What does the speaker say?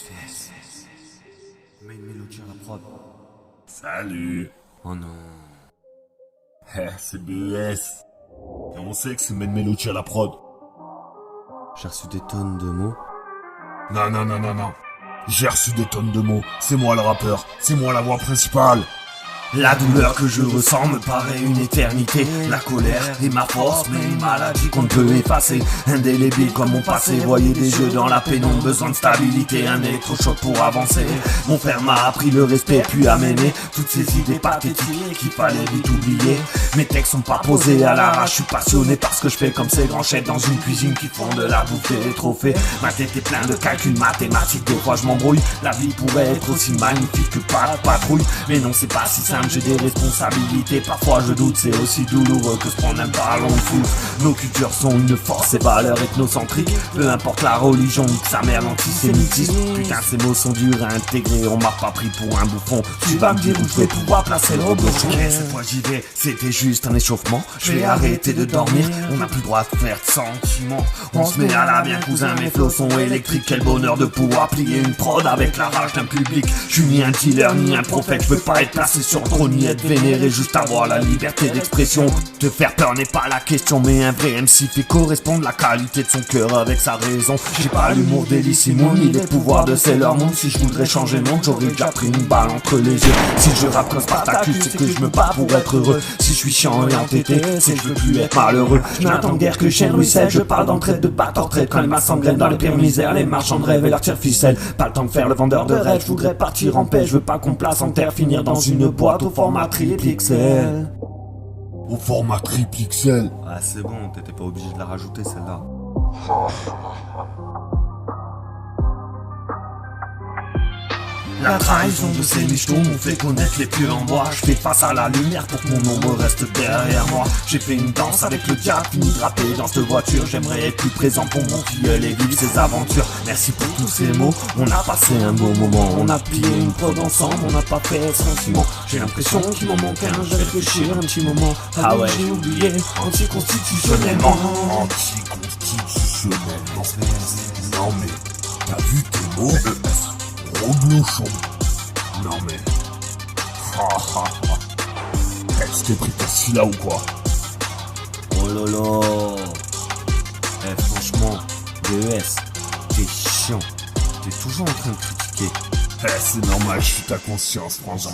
SVS. Mets une mélodie à la prod. Salut. Oh non. C'est BES. Et on sait que c'est Main Melody à la prod. J'ai reçu des tonnes de mots. Non. J'ai reçu des tonnes de mots. C'est moi le rappeur. C'est moi la voix principale. La douleur que je ressens me paraît une éternité. La colère est ma force, mais une maladie qu'on ne peut effacer. Indélébile comme mon passé, voyez des jeux dans la pénombre. Besoin de stabilité, un électrochoc pour avancer. Mon frère m'a appris le respect, puis à m'aimer toutes ces idées pathétiques qu'il fallait vite oublier. Mes textes sont pas posés à l'arrache, je suis passionné par ce que je fais comme ces grands chefs dans une cuisine qui font de la bouffe des trophées. Ma tête est pleine de calculs mathématiques, des fois je m'embrouille. La vie pourrait être aussi magnifique que pas de patrouille, mais non c'est pas si simple. J'ai des responsabilités, parfois je doute, c'est aussi douloureux que se prendre un ballon de foot. Nos cultures sont une force et valeurs ethnocentriques. Peu importe la religion, nique sa mère l'antisémitisme. Putain ces mots sont durs à intégrer, on m'a pas pris pour un bouffon. Tu vas me dire où je vais pouvoir placer le reblochon. Ok, cette fois j'y vais, c'était juste un échauffement. Je vais arrêter de dormir, on n'a plus le droit de faire de sentiments. On se met à la bien cousin, mes flots sont électriques. Quel bonheur de pouvoir plier une prod avec la rage d'un public. Je suis ni un dealer ni un prophète, je veux pas être placé sur le trône ni être vénéré, juste avoir la liberté d'expression. Te faire peur n'est pas la question, mais un vrai MC fait correspondre la qualité de son cœur avec sa raison. J'ai pas l'humour d'Elyssimon ni les pouvoirs de Sailor Moon. Si je voudrais changer le monde, j'aurais déjà pris une balle entre les yeux. Si je rappe comme Spartacus, c'est que je me bats pour être heureux. Si je suis chiant et entêté, c'est que je veux plus être malheureux. Je n'attends guère que chien ruisselle, je parle d'entraide, de batte en retraite. Quand les masses s'engrainent dans les pires misères, les marchands de rêve et leurs tire-ficelles. Pas le temps de faire le vendeur de rêve, je voudrais partir en paix. Je veux pas qu'on place en terre, finir dans une boîte au format triple-XL. Au format triple-XL. Ah c'est bon, t'étais pas obligé de la rajouter celle-là. La trahison de ces michetots m'ont fait connaître les pieux en bois. Je fais face à la lumière pour que mon ombre reste derrière moi. J'ai fait une danse avec le diable, fini drapé dans cette voiture. J'aimerais être plus présent pour mon filleul et vivre ses aventures. Merci pour tous ces mots, on a passé un beau moment. On a plié une prod ensemble, on n'a pas fait sentiment. J'ai l'impression qu'il m'en manque un, je vais réfléchir un petit moment. Ah ouais, j'ai oublié, anticonstitutionnellement. Anticonstitutionnellement. Non mais, t'as vu tes mots? Reblochon. Non mais... Est-ce que t'es pris pour celui-là ou quoi? Oh lolo. Franchement, BES, t'es chiant. T'es toujours en train de critiquer. C'est normal, je suis ta conscience, frangin.